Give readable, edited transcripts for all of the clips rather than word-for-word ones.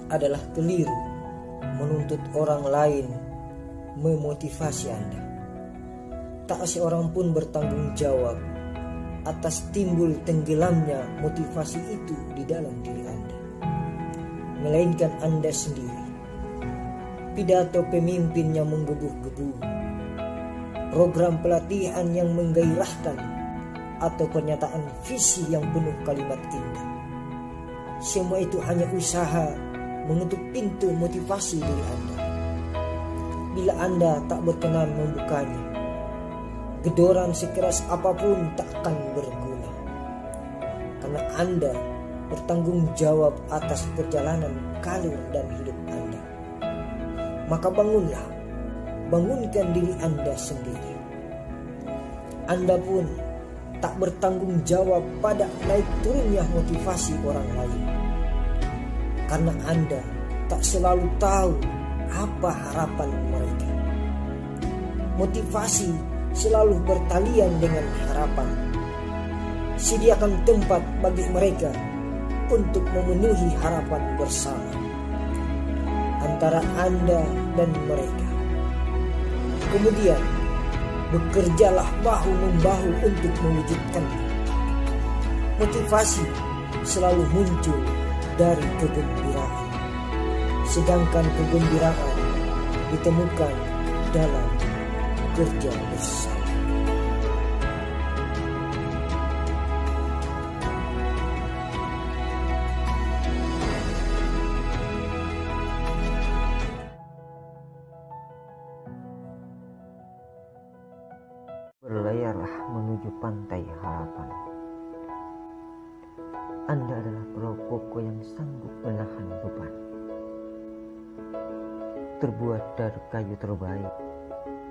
adalah keliru menuntut orang lain memotivasi Anda. Tak seorang pun bertanggung jawab atas timbul tenggelamnya motivasi itu di dalam diri Anda, melainkan Anda sendiri. Pidato pemimpin yang menggebu-gebu, program pelatihan yang menggairahkan, atau pernyataan visi yang penuh kalimat indah, semua itu hanya usaha menutup pintu motivasi diri Anda. Bila Anda tak berkenan membukanya, gedoran sekeras apapun tak akan berguna, karena Anda bertanggung jawab atas perjalanan karir dan hidup Anda. Maka bangunlah, bangunkan diri Anda sendiri. Anda pun tak bertanggung jawab pada naik turunnya motivasi orang lain, karena Anda tak selalu tahu apa harapan mereka. Motivasi selalu bertalian dengan harapan. Sediakan tempat bagi mereka untuk memenuhi harapan bersama antara Anda dan mereka. Kemudian bekerjalah bahu-membahu untuk mewujudkannya. Motivasi selalu muncul dari kegembiraan, sedangkan kegembiraan ditemukan dalam kerja bersama. Berlayarlah menuju pantai harapan. Anda adalah perahu kokoh yang sanggup menahan beban. Terbuat dari kayu terbaik,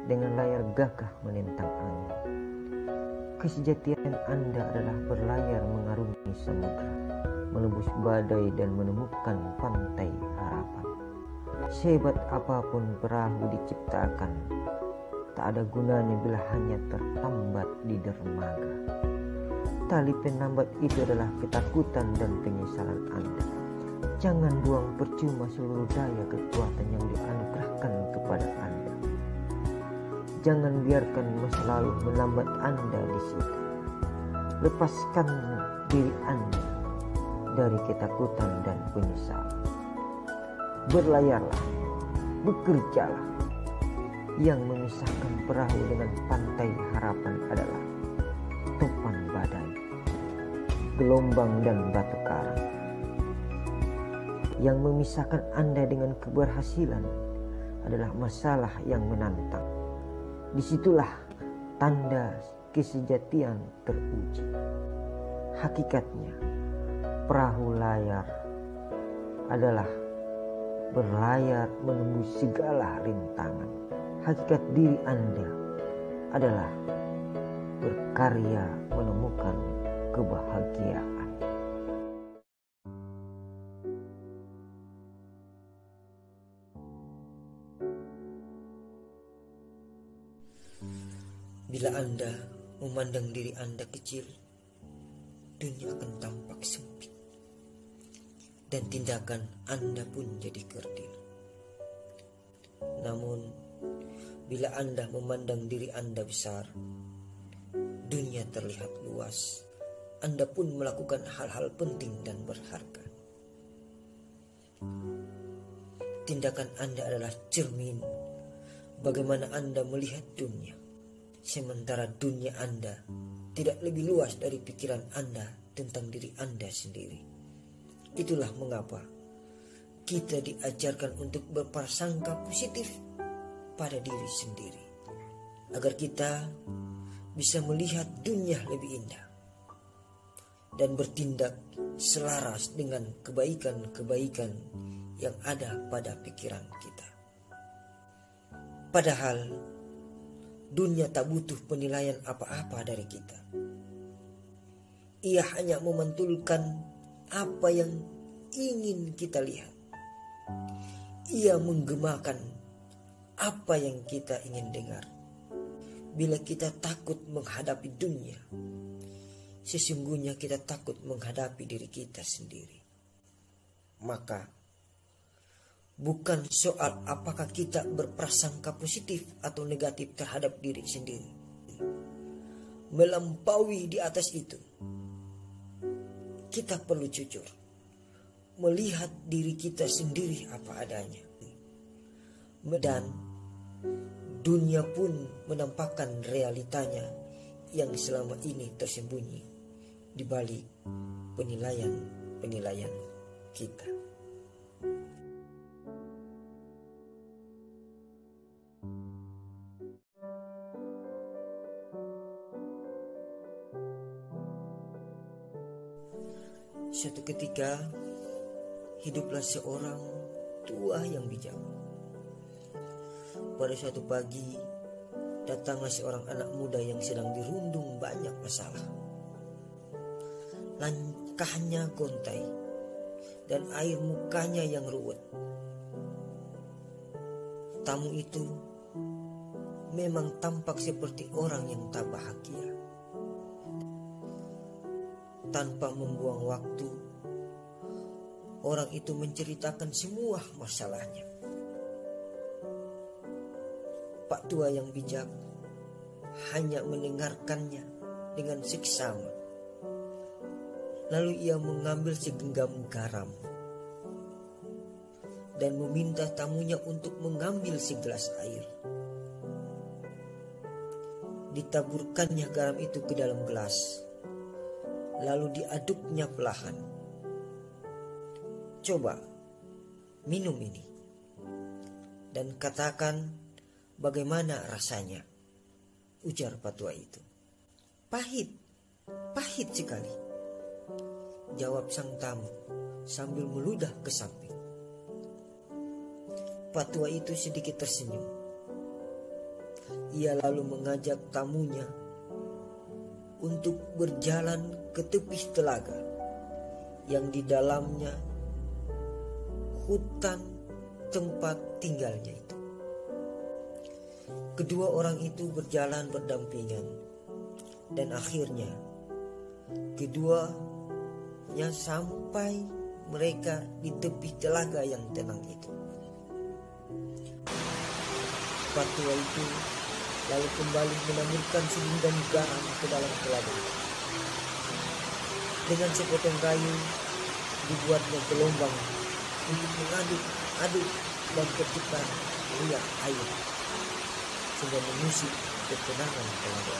dengan layar gagah menentang angin. Kesejatian Anda adalah berlayar mengarungi samudra, menembus badai dan menemukan pantai harapan. Sehebat apapun perahu diciptakan, tak ada gunanya bila hanya tertambat di dermaga. Tali penambat itu adalah ketakutan dan penyesalan Anda. Jangan buang percuma seluruh daya kekuatan yang dianugerahkan kepada Anda. Jangan biarkan masa lalu melambat Anda di situ. Lepaskan diri Anda dari ketakutan dan penyesalan. Berlayarlah, bekerjalah. Yang memisahkan perahu dengan pantai harapan adalah topan badai, gelombang dan batu karang. Yang memisahkan Anda dengan keberhasilan adalah masalah yang menantang. Disitulah tanda kesejatian teruji. Hakikatnya, perahu layar adalah berlayar menembus segala rintangan. Hakikat diri Anda adalah berkarya menemukan kebahagiaan. Bila Anda memandang diri Anda kecil, dunia akan tampak sempit, dan tindakan Anda pun jadi kerdil. Namun, bila Anda memandang diri Anda besar, dunia terlihat luas. Anda pun melakukan hal-hal penting dan berharga. Tindakan Anda adalah cermin bagaimana Anda melihat dunia. Sementara dunia Anda tidak lebih luas dari pikiran Anda tentang diri Anda sendiri. Itulah mengapa kita diajarkan untuk berprasangka positif pada diri sendiri, agar kita bisa melihat dunia lebih indah dan bertindak selaras dengan kebaikan-kebaikan yang ada pada pikiran kita. Padahal dunia tak butuh penilaian apa-apa dari kita. Ia hanya memantulkan apa yang ingin kita lihat. Ia menggemakan apa yang kita ingin dengar. Bila kita takut menghadapi dunia, sesungguhnya kita takut menghadapi diri kita sendiri. Maka bukan soal apakah kita berprasangka positif atau negatif terhadap diri sendiri. Melampaui di atas itu, kita perlu jujur melihat diri kita sendiri apa adanya. Dan dunia pun menampakkan realitanya yang selama ini tersembunyi di balik penilaian kita. Suatu ketika, hiduplah seorang tua yang bijak. Pada suatu pagi, datanglah seorang anak muda yang sedang dirundung banyak masalah. Langkahnya gontai dan air mukanya yang ruwet. Tamu itu memang tampak seperti orang yang tak bahagia. Tanpa membuang waktu, orang itu menceritakan semua masalahnya. Pak tua yang bijak hanya mendengarkannya dengan seksama. Lalu ia mengambil segenggam garam dan meminta tamunya untuk mengambil segelas air. Ditaburkannya garam itu ke dalam gelas, lalu diaduknya perlahan. Coba minum ini dan katakan bagaimana rasanya, ujar petua itu. Pahit sekali, jawab sang tamu sambil meludah ke samping. Petua itu sedikit tersenyum. Ia lalu mengajak tamunya untuk berjalan ke tepi telaga yang di dalamnya hutan tempat tinggalnya itu. Kedua orang itu berjalan berdampingan dan akhirnya keduanya sampai mereka di tepi telaga yang tenang itu. Petua itu lalu kembali menamurkan segenggam garam ke dalam telaga. Dengan sepotong kayu dibuatnya gelombang untuk mengaduk dan ketika riak air sehingga mengusik ketenangan telaga.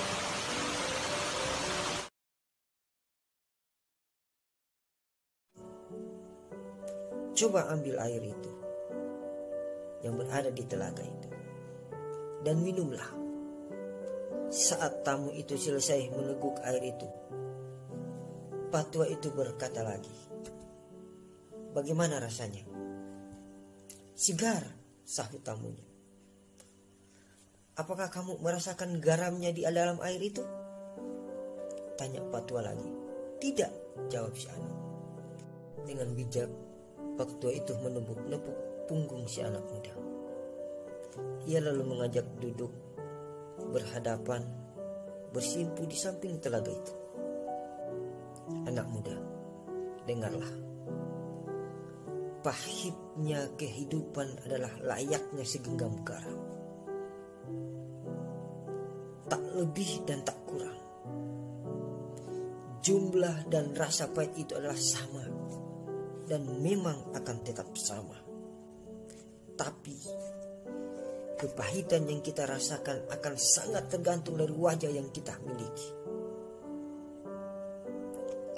Coba ambil air itu yang berada di telaga itu dan minumlah. Saat tamu itu selesai meneguk air itu, petua itu berkata lagi, "Bagaimana rasanya?" "Segar," sahut tamunya. "Apakah kamu merasakan garamnya di dalam air itu?" tanya petua lagi. "Tidak," jawab si anak. Dengan bijak, petua itu menepuk-nepuk punggung si anak muda. Ia lalu mengajak duduk berhadapan, bersimpu di samping telaga itu. "Anak muda, dengarlah. Pahitnya kehidupan adalah layaknya segenggam garam. Tak lebih dan tak kurang. Jumlah dan rasa pahit itu adalah sama dan memang akan tetap sama. Tapi kepahitan yang kita rasakan akan sangat tergantung dari wajah yang kita miliki.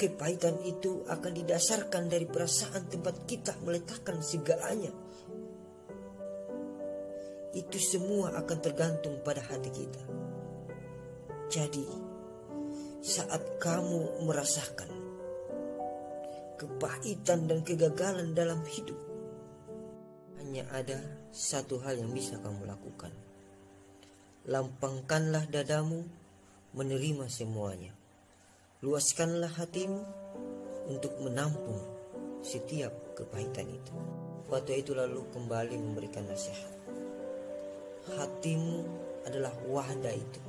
Kepahitan itu akan didasarkan dari perasaan tempat kita meletakkan segalanya. Itu semua akan tergantung pada hati kita. Jadi, saat kamu merasakan kepahitan dan kegagalan dalam hidup, hanya ada satu hal yang bisa kamu lakukan. Lampangkanlah dadamu menerima semuanya. Luaskanlah hatimu untuk menampung setiap kepahitan itu. Petua itu lalu kembali memberikan nasihat. Hatimu adalah wadah itu.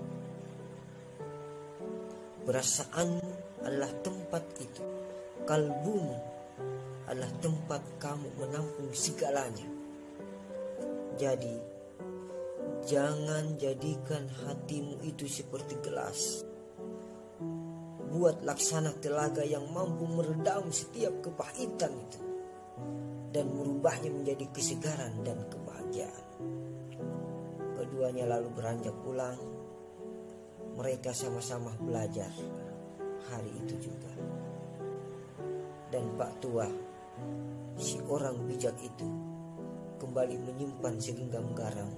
Perasaanmu adalah tempat itu. Kalbumu adalah tempat kamu menampung segalanya. terjadi, jangan jadikan hatimu itu seperti gelas. Buat laksana telaga yang mampu meredam setiap kepahitan itu dan merubahnya menjadi kesegaran dan kebahagiaan. Keduanya lalu beranjak pulang. Mereka sama-sama belajar hari itu juga. Dan Pak Tua, si orang bijak itu, kembali menyimpan segenggam garam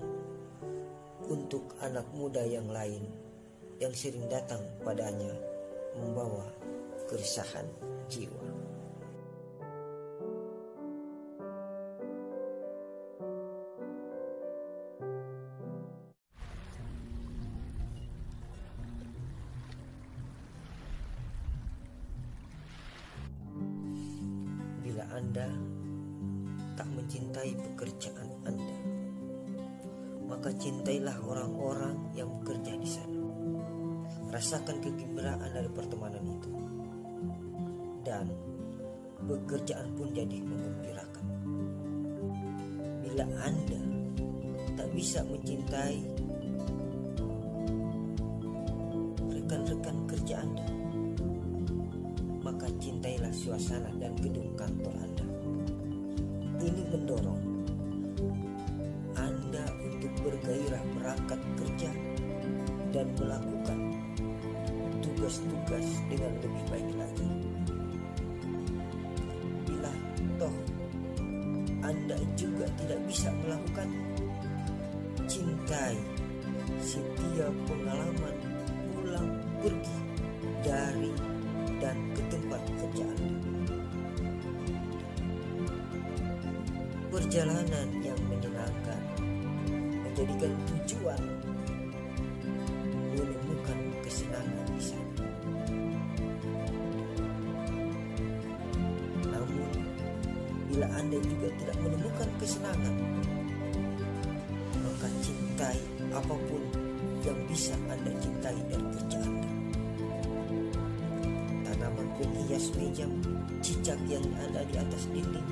untuk anak muda yang lain yang sering datang padanya membawa keresahan jiwa. Bila Anda tak mencintai pekerjaan Anda, maka cintailah orang-orang yang bekerja di sana. Rasakan kegembiraan dari pertemanan itu, dan pekerjaan pun jadi menggembirakan. Bila Anda tak bisa mencintai rekan-rekan kerja Anda, maka cintailah suasana dan gedung kantor Anda. Ini mendorong Anda untuk bergairah berangkat kerja dan melakukan tugas-tugas dengan lebih baik lagi. Bila toh Anda juga tidak bisa melakukan, cintai setiap pengalaman pulang pergi dari dan ke tempat kerja Anda. Perjalanan yang menyenangkan menjadikan tujuan menemukan kesenangan di sana. Namun, bila Anda juga tidak menemukan kesenangan, maka cintai apapun yang bisa Anda cintai dari kerja Anda. Tanaman penghias meja, cicak yang ada di atas dinding,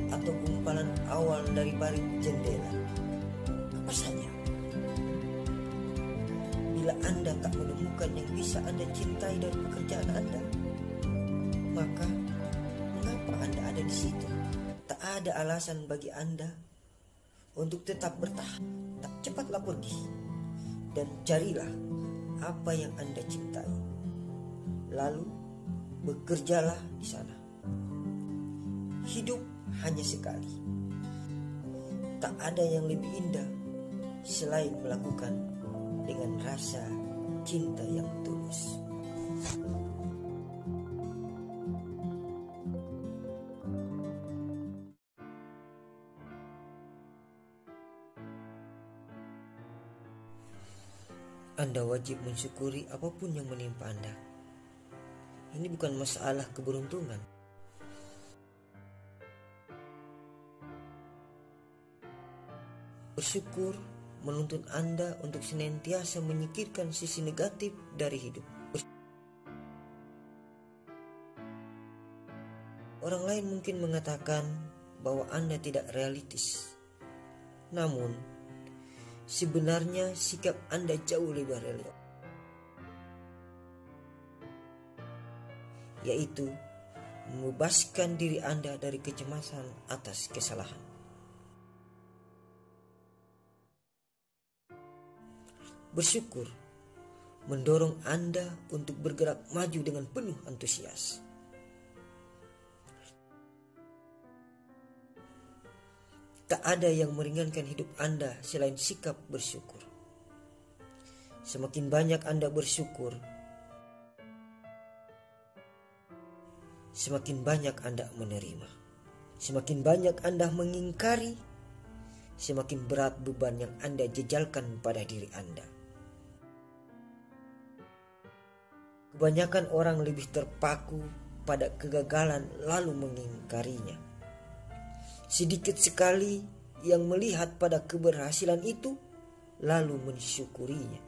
atau gumpalan awal dari balik jendela, apa saja. Bila Anda tak menemukan yang bisa Anda cintai dari pekerjaan Anda, maka mengapa Anda ada di situ? Tak ada alasan bagi Anda untuk tetap bertahan. Tak, cepatlah pergi dan carilah apa yang Anda cintai. Lalu bekerjalah di sana. Hidup hanya sekali. Tak ada yang lebih indah selain melakukan dengan rasa cinta yang tulus. Anda wajib mensyukuri apapun yang menimpa Anda. Ini bukan masalah keberuntungan. Bersyukur menuntun Anda untuk senantiasa menyingkirkan sisi negatif dari hidup. Orang lain mungkin mengatakan bahwa Anda tidak realistis. Namun, sebenarnya sikap Anda jauh lebih realistis, yaitu membebaskan diri Anda dari kecemasan atas kesalahan. Bersyukur mendorong Anda untuk bergerak maju dengan penuh antusias. Tak ada yang meringankan hidup Anda selain sikap bersyukur. Semakin banyak Anda bersyukur, semakin banyak Anda menerima. Semakin banyak Anda mengingkari, semakin berat beban yang Anda jejalkan pada diri Anda. Kebanyakan orang lebih terpaku pada kegagalan lalu mengingkarinya. Sedikit sekali yang melihat pada keberhasilan itu lalu mensyukurinya.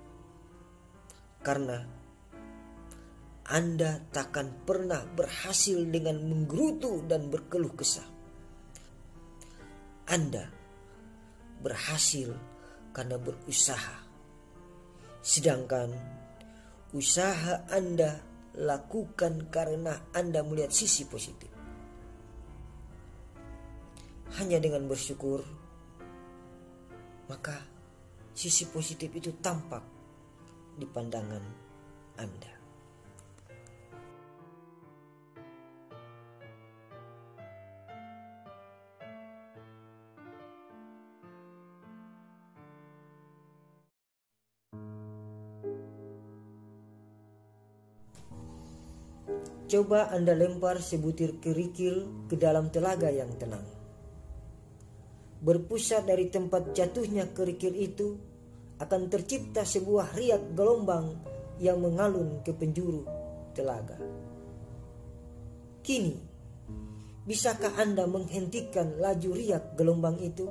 Karena Anda takkan pernah berhasil dengan menggerutu dan berkeluh kesah. Anda berhasil karena berusaha. Sedangkan usaha Anda lakukan karena Anda melihat sisi positif. Hanya dengan bersyukur, maka sisi positif itu tampak di pandangan Anda. Coba Anda lempar sebutir kerikil ke dalam telaga yang tenang. Berpusat dari tempat jatuhnya kerikil itu akan tercipta sebuah riak gelombang yang mengalun ke penjuru telaga. Kini, bisakah Anda menghentikan laju riak gelombang itu?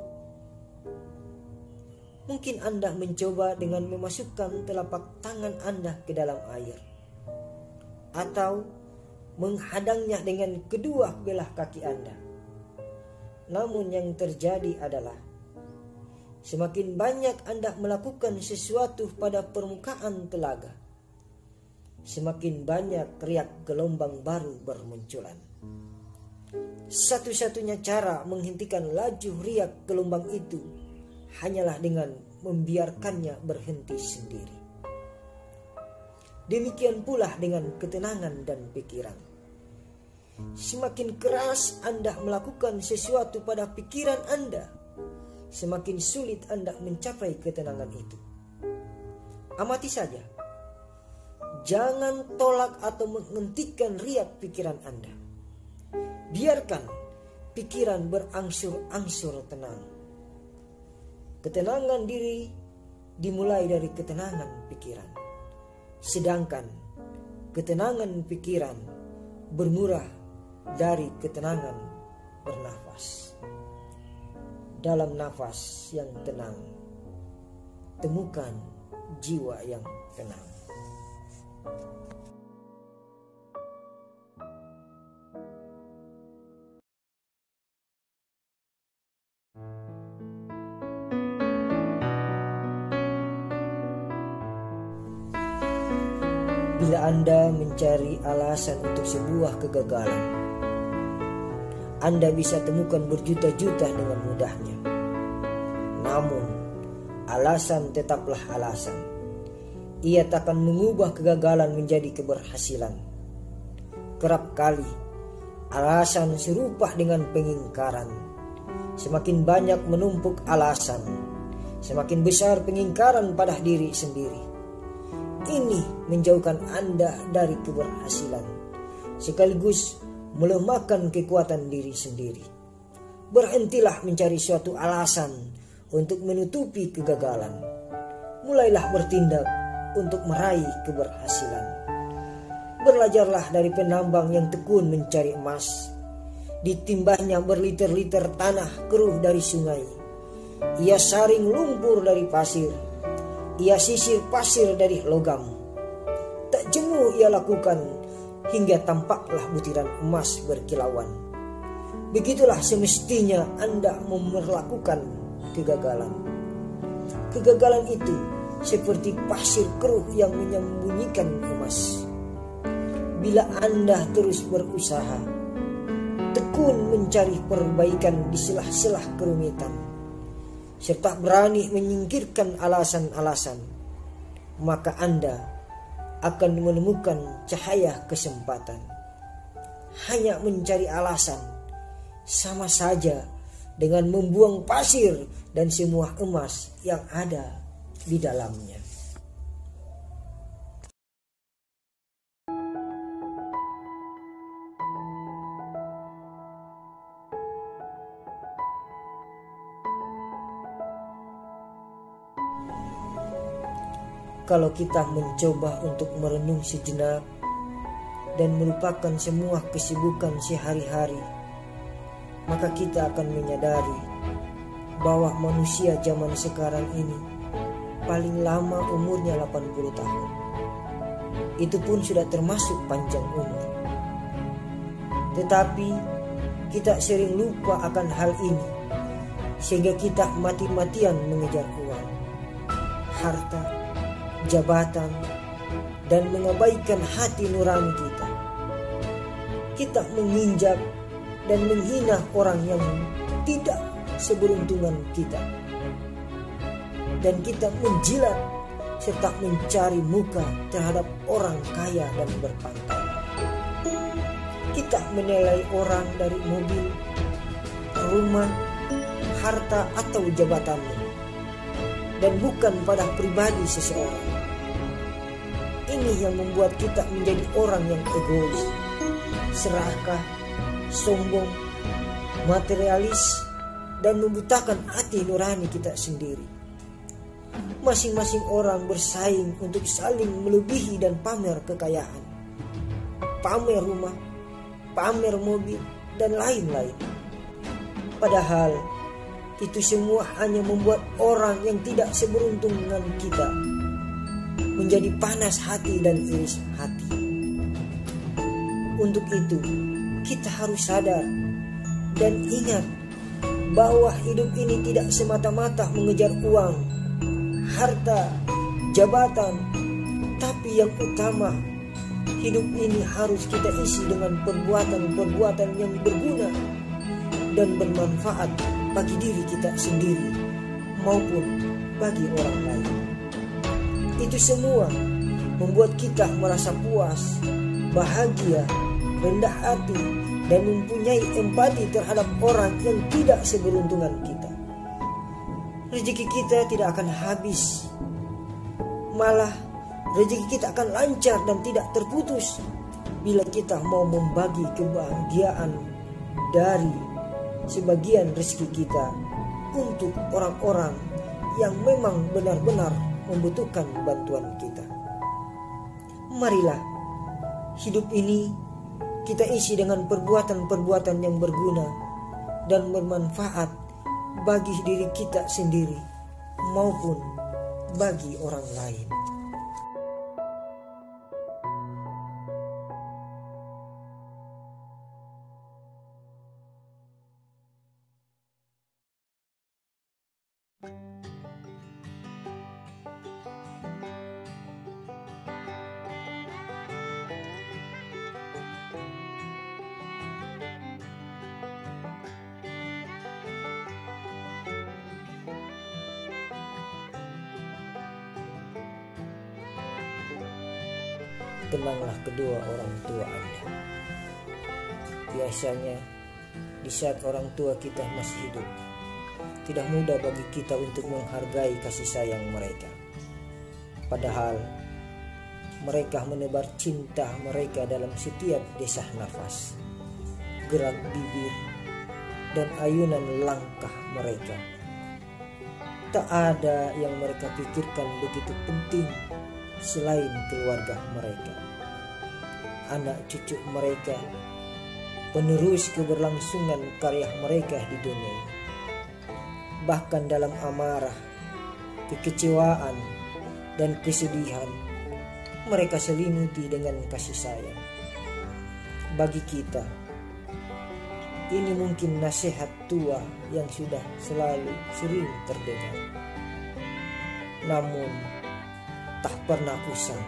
Mungkin Anda mencoba dengan memasukkan telapak tangan Anda ke dalam air, atau menghadangnya dengan kedua belah kaki Anda. Namun yang terjadi adalah semakin banyak Anda melakukan sesuatu pada permukaan telaga, semakin banyak riak gelombang baru bermunculan. Satu-satunya cara menghentikan laju riak gelombang itu hanyalah dengan membiarkannya berhenti sendiri. Demikian pula dengan ketenangan dan pikiran. Semakin keras Anda melakukan sesuatu pada pikiran Anda, semakin sulit Anda mencapai ketenangan itu. Amati saja. Jangan tolak atau menghentikan riak pikiran Anda. Biarkan pikiran berangsur-angsur tenang. Ketenangan diri dimulai dari ketenangan pikiran. Sedangkan ketenangan pikiran bermula dari ketenangan bernafas. Dalam nafas yang tenang, temukan jiwa yang tenang. Bila Anda mencari alasan untuk sebuah kegagalan, Anda bisa temukan berjuta-juta dengan mudahnya. Namun, alasan tetaplah alasan. Ia takkan mengubah kegagalan menjadi keberhasilan. Kerap kali, alasan serupa dengan pengingkaran. Semakin banyak menumpuk alasan, semakin besar pengingkaran pada diri sendiri. Ini menjauhkan Anda dari keberhasilan, sekaligus melemahkan kekuatan diri sendiri. Berhentilah mencari suatu alasan untuk menutupi kegagalan. Mulailah bertindak untuk meraih keberhasilan. Belajarlah dari penambang yang tekun mencari emas. Ditimbahnya berliter-liter tanah keruh dari sungai. Ia saring lumpur dari pasir. Ia sisir pasir dari logam. Tak jemu ia lakukan hingga tampaklah butiran emas berkilauan. Begitulah semestinya Anda memperlakukan kegagalan. Kegagalan itu seperti pasir keruh yang menyembunyikan emas. Bila Anda terus berusaha, tekun mencari perbaikan di celah-celah kerumitan, serta berani menyingkirkan alasan-alasan, maka Anda akan menemukan cahaya kesempatan. Hanya mencari alasan sama saja dengan membuang pasir dan semua emas yang ada di dalamnya. Kalau kita mencoba untuk merenung sejenak dan melupakan semua kesibukan sehari-hari, maka kita akan menyadari bahwa manusia zaman sekarang ini paling lama umurnya 80 tahun. Itu pun sudah termasuk panjang umur. Tetapi kita sering lupa akan hal ini sehingga kita mati-matian mengejar uang, harta, jabatan, dan mengabaikan hati nurani kita. Kita menginjak dan menghina orang yang tidak seberuntungan kita, dan kita menjilat serta mencari muka terhadap orang kaya dan berpangkat. Kita menilai orang dari mobil, rumah, harta atau jabatannya, dan bukan pada pribadi seseorang. Ini yang membuat kita menjadi orang yang egois, serakah, sombong, materialis, dan membutakan hati nurani kita sendiri. Masing-masing orang bersaing untuk saling melebihi dan pamer kekayaan, pamer rumah, pamer mobil, dan lain-lain. Padahal itu semua hanya membuat orang yang tidak seberuntung dengan kita menjadi panas hati dan iris hati. Untuk itu, kita harus sadar dan ingat bahwa hidup ini tidak semata-mata mengejar uang, harta, jabatan, tapi yang utama, hidup ini harus kita isi dengan perbuatan-perbuatan yang berguna dan bermanfaat bagi diri kita sendiri maupun bagi orang lain. Itu semua membuat kita merasa puas, bahagia, rendah hati, dan mempunyai empati terhadap orang yang tidak seberuntungan kita. Rezeki kita tidak akan habis, malah rezeki kita akan lancar dan tidak terputus bila kita mau membagi kebahagiaan dari sebagian rezeki kita untuk orang-orang yang memang benar-benar membutuhkan bantuan kita. Marilah hidup ini kita isi dengan perbuatan-perbuatan yang berguna dan bermanfaat bagi diri kita sendiri maupun bagi orang lain. Kenanglah kedua orang tua Anda. Biasanya di saat orang tua kita masih hidup, tidak mudah bagi kita untuk menghargai kasih sayang mereka. Padahal mereka menebar cinta mereka dalam setiap desah nafas, gerak bibir, dan ayunan langkah mereka. Tak ada yang mereka pikirkan begitu penting selain keluarga mereka, anak cucu mereka, penerus keberlangsungan karya mereka di dunia ini. Bahkan dalam amarah, kekecewaan, dan kesedihan, mereka selimuti dengan kasih sayang. Bagi kita, ini mungkin nasihat tua yang sudah selalu sering terdengar, namun tak pernah usang,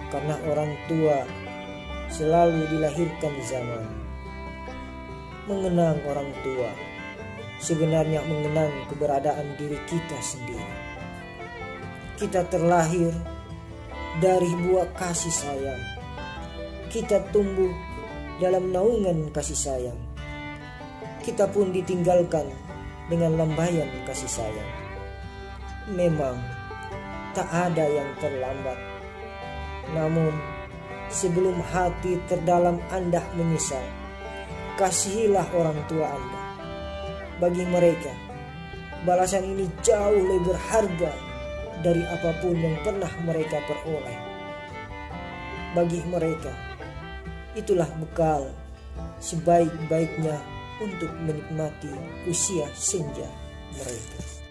karena orang tua selalu dilahirkan zaman. Mengenang orang tua sebenarnya mengenang keberadaan diri kita sendiri. Kita terlahir dari buah kasih sayang. Kita tumbuh dalam naungan kasih sayang. Kita pun ditinggalkan dengan lambaian kasih sayang. Memang tak ada yang terlambat. Namun sebelum hati terdalam Anda menyesal, kasihilah orang tua Anda. Bagi mereka, balasan ini jauh lebih berharga dari apapun yang pernah mereka peroleh. Bagi mereka, itulah bekal sebaik-baiknya untuk menikmati usia senja mereka.